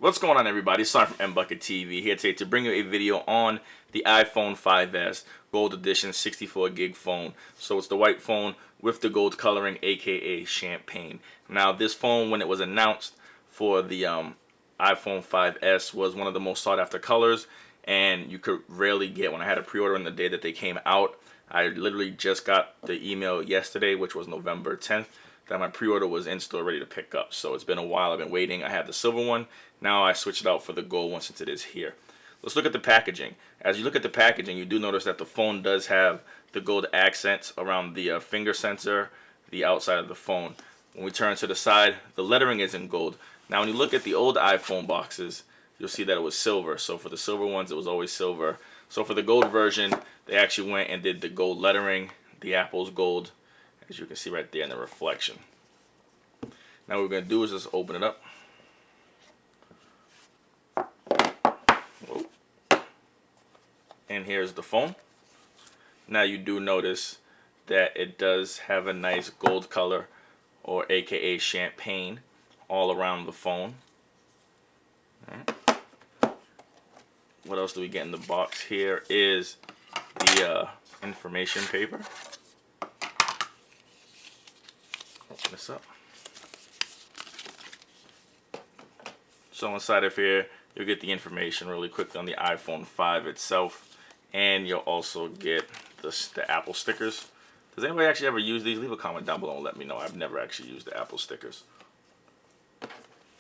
What's going on, everybody? It's Simon from MBucket TV here today to bring you a video on the iPhone 5s Gold Edition 64 gig phone. So it's the white phone with the gold coloring, aka champagne. Now this phone, when it was announced for the iPhone 5s, was one of the most sought after colors, and you could rarely get. When I had a pre-order on the day that they came out, I literally just got the email yesterday, which was November 10th, that my pre-order was in store ready to pick up. So it's been a while. I've been waiting. I had the silver one. Now I switched it out for the gold one since it is here. Let's look at the packaging. As you look at the packaging, you do notice that the phone does have the gold accents around the finger sensor, the outside of the phone. When we turn to the side, the lettering is in gold. Now when you look at the old iPhone boxes, you'll see that it was silver. So for the silver ones, it was always silver. So for the gold version, they actually went and did the gold lettering, the Apple's gold, as you can see right there in the reflection. Now what we're going to do is just open it up. Whoa. And here's the phone. Now you do notice that it does have a nice gold color, or aka champagne, all around the phone. All right. What else do we get in the box? Here is the information paper. Open this up. So inside of here, you'll get the information really quickly on the iPhone 5 itself, and you'll also get the Apple stickers. Does anybody actually ever use these? Leave a comment down below and let me know. I've never actually used the Apple stickers.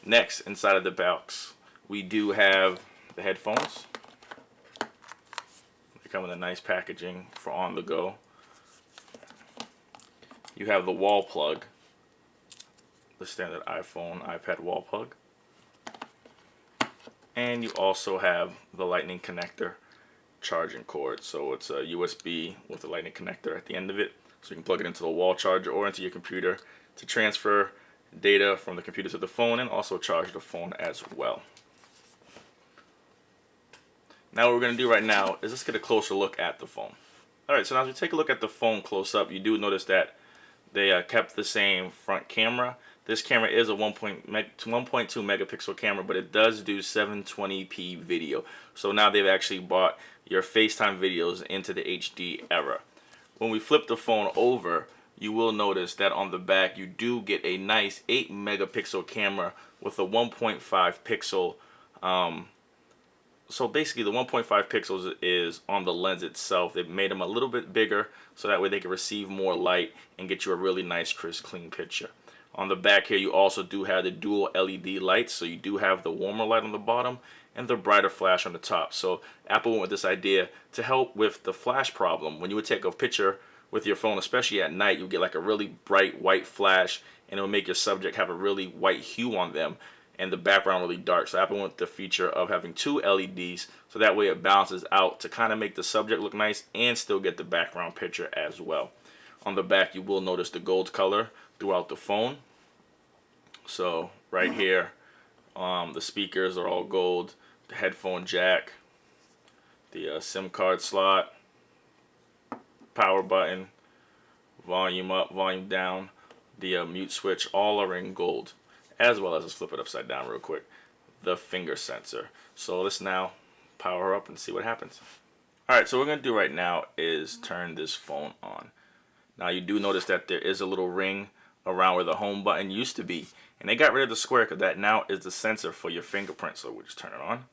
Next, inside of the box, we do have the headphones. They come in a nice packaging for on the go. You have the wall plug, the standard iPhone, iPad wall plug. And you also have the lightning connector charging cord. So it's a USB with a lightning connector at the end of it. So you can plug it into the wall charger or into your computer to transfer data from the computer to the phone, and also charge the phone as well. Now what we're going to do right now is let's get a closer look at the phone. Alright, so now as we take a look at the phone close up, you do notice that they kept the same front camera. This camera is a 1.2 megapixel camera, but it does do 720p video. So now they've actually brought your FaceTime videos into the HD era. When we flip the phone over, you will notice that on the back you do get a nice 8 megapixel camera with a 1.5 pixel. So basically the 1.5 pixels is on the lens itself. They've made them a little bit bigger so that way they can receive more light and get you a really nice, crisp, clean picture. On the back here, you also do have the dual LED lights, so you do have the warmer light on the bottom and the brighter flash on the top. So Apple went with this idea to help with the flash problem. When you would take a picture with your phone, especially at night, you get like a really bright white flash, and it will make your subject have a really white hue on them and the background really dark. So Apple went with the feature of having two LEDs, so that way it balances out to kind of make the subject look nice and still get the background picture as well. On the back, you will notice the gold color throughout the phone. So right here, the speakers are all gold, the headphone jack, the SIM card slot, power button, volume up, volume down, the mute switch, all are in gold. As well as, let's flip it upside down real quick, the finger sensor. So let's now power up and see what happens. Alright, so what we're going to do right now is turn this phone on. Now you do notice that there is a little ring around where the home button used to be, and they got rid of the square because that now is the sensor for your fingerprint. So we'll just turn it on,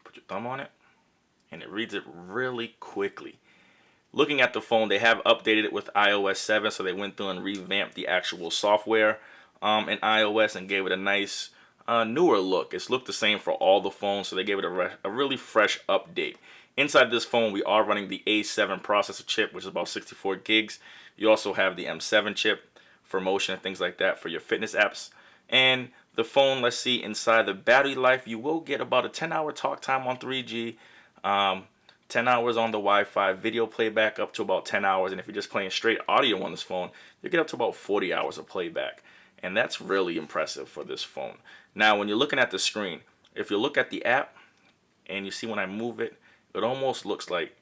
put your thumb on it, and it reads it really quickly. Looking at the phone, they have updated it with iOS 7, so they went through and revamped the actual software in iOS and gave it a nice newer look. It's looked the same for all the phones, so they gave it a really fresh update. Inside this phone, we are running the A7 processor chip, which is about 64 gigs. You also have the M7 chip for motion and things like that for your fitness apps. And the phone, let's see, inside the battery life, you will get about a 10-hour talk time on 3G, 10 hours on the Wi-Fi, video playback up to about 10 hours, and if you're just playing straight audio on this phone, you get up to about 40 hours of playback. And that's really impressive for this phone. Now, when you're looking at the screen, if you look at the app and you see when I move it, it almost looks like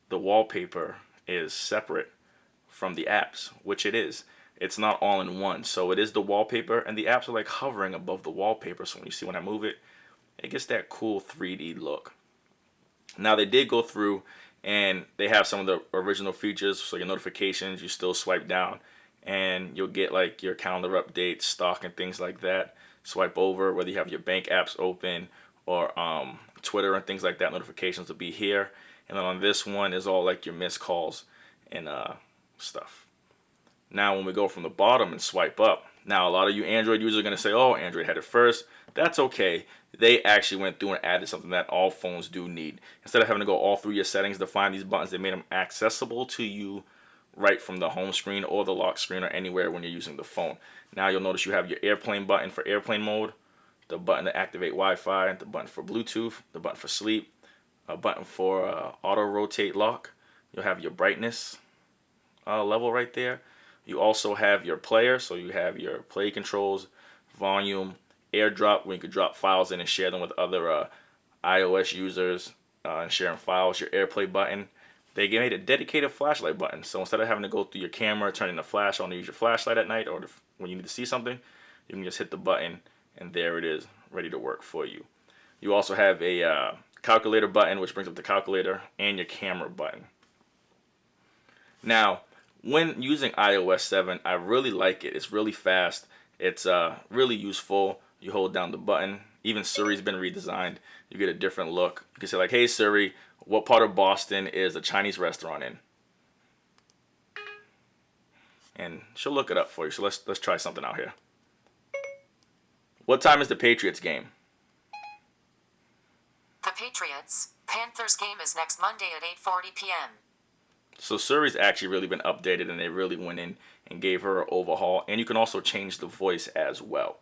the wallpaper is separate from the apps, which it is. It's not all in one. So it is the wallpaper, and the apps are like hovering above the wallpaper. So when you see when I move it, it gets that cool 3D look. Now they did go through and they have some of the original features, so your notifications you still swipe down and you'll get like your calendar updates, stock and things like that. Swipe over, whether you have your bank apps open or Twitter and things like that, notifications will be here. And then on this one is all like your missed calls and stuff. Now when we go from the bottom and swipe up, now a lot of you Android users are going to say, oh, Android had it first. That's okay. They actually went through and added something that all phones do need. Instead of having to go all through your settings to find these buttons, they made them accessible to you right from the home screen or the lock screen or anywhere when you're using the phone. Now you'll notice you have your airplane button for airplane mode, the button to activate Wi-Fi, the button for Bluetooth, the button for sleep, a button for auto rotate lock. You'll have your brightness level right there. You also have your player, so you have your play controls, volume, AirDrop, where you can drop files in and share them with other iOS users and sharing files, your AirPlay button. They made a dedicated flashlight button, so instead of having to go through your camera, turning the flash on to use your flashlight at night or when you need to see something, you can just hit the button and there it is, ready to work for you. You also have a calculator button, which brings up the calculator, and your camera button. Now, when using iOS 7, I really like it. It's really fast. It's really useful. You hold down the button. Even Siri's been redesigned. You get a different look. You can say like, hey Siri, what part of Boston is a Chinese restaurant in? And she'll look it up for you. So let's try something out here. What time is the Patriots game? The Patriots-Panthers game is next Monday at 8:40 p.m. So Siri's actually really been updated and they really went in and gave her an overhaul. And you can also change the voice as well.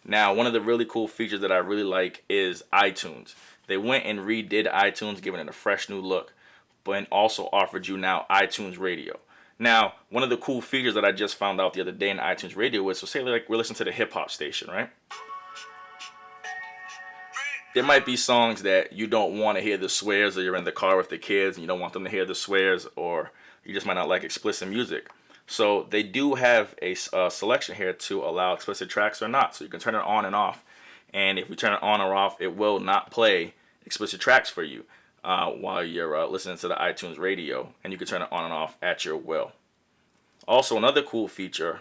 Now, one of the really cool features that I really like is iTunes. They went and redid iTunes, giving it a fresh new look, but also offered you now iTunes Radio. Now, one of the cool features that I just found out the other day in iTunes Radio was, so say like we're listening to the hip hop station, right? There might be songs that you don't want to hear the swears, or you're in the car with the kids and you don't want them to hear the swears, or you just might not like explicit music. So they do have a selection here to allow explicit tracks or not. So you can turn it on and off. And if you turn it on or off, it will not play explicit tracks for you while you're listening to the iTunes Radio. And you can turn it on and off at your will. Also, another cool feature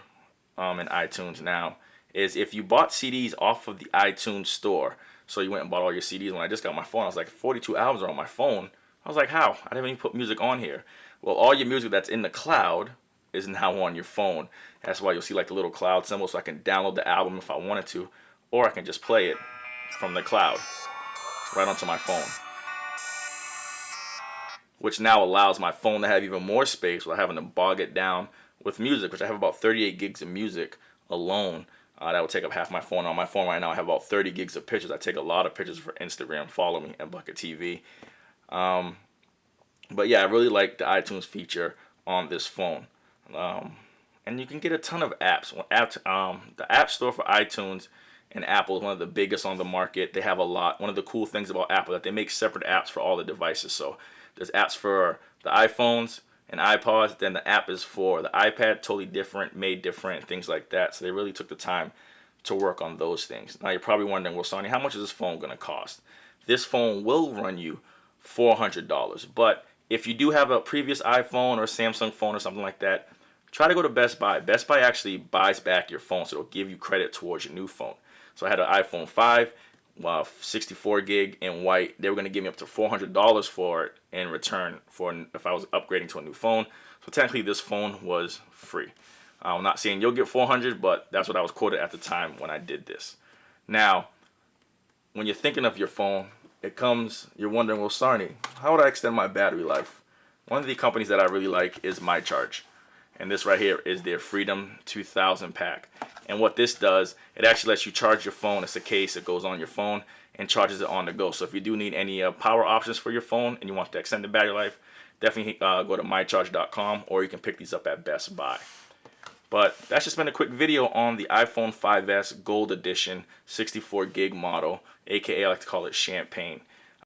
in iTunes now is if you bought CDs off of the iTunes store, so you went and bought all your CDs. When I just got my phone, I was like, 42 albums are on my phone. I was like, how? I didn't even put music on here. Well, all your music that's in the cloud is now on your phone. That's why you'll see like the little cloud symbol, so I can download the album if I wanted to, or I can just play it from the cloud right onto my phone, which now allows my phone to have even more space without having to bog it down with music, which I have about 38 gigs of music alone. That would take up half my phone. On my phone right now, I have about 30 gigs of pictures. I take a lot of pictures for Instagram. Follow me at Bucket TV. But yeah, I really like the iTunes feature on this phone. And you can get a ton of apps. The App Store for iTunes and Apple is one of the biggest on the market. They have a lot. One of the cool things about Apple is that they make separate apps for all the devices. So there's apps for the iPhones and iPods, then the app is for the iPad, totally different, made different, things like that. So they really took the time to work on those things. Now you're probably wondering, well, Sonny, how much is this phone going to cost? This phone will run you $400, but if you do have a previous iPhone or Samsung phone or something like that, try to go to Best Buy. Best Buy actually buys back your phone, so it'll give you credit towards your new phone. So I had an iPhone 5, 64 gig in white. They were going to give me up to $400 for it in return for if I was upgrading to a new phone. So technically this phone was free. I'm not saying you'll get 400, but that's what I was quoted at the time when I did this. Now, when you're thinking of your phone, you're wondering, well, Sarni, how would I extend my battery life? One of the companies that I really like is MyCharge. And this right here is their Freedom 2000 pack. And what this does, it actually lets you charge your phone. It's a case that goes on your phone and charges it on the go. So if you do need any power options for your phone and you want to extend the battery life, definitely go to mycharge.com, or you can pick these up at Best Buy. But that's just been a quick video on the iPhone 5S Gold Edition 64 gig model, aka I like to call it Champagne.